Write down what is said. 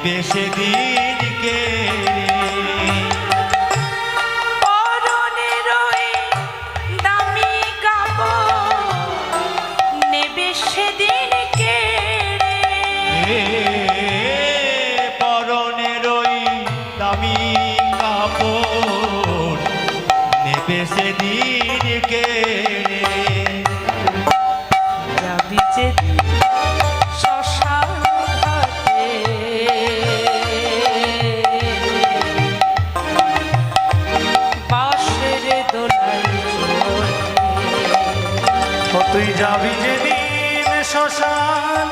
নেবে সেদিন কে পরনের ওই দামি কাপড় নেবে সেদিন কে পরনের ওই দামি কাপড় নেবে সেদিন কে যাবি যেদিন শ্মশান ঘাটে বাঁশের দোলায় চড়ে। তুই যাবি যেদিন শ্মশান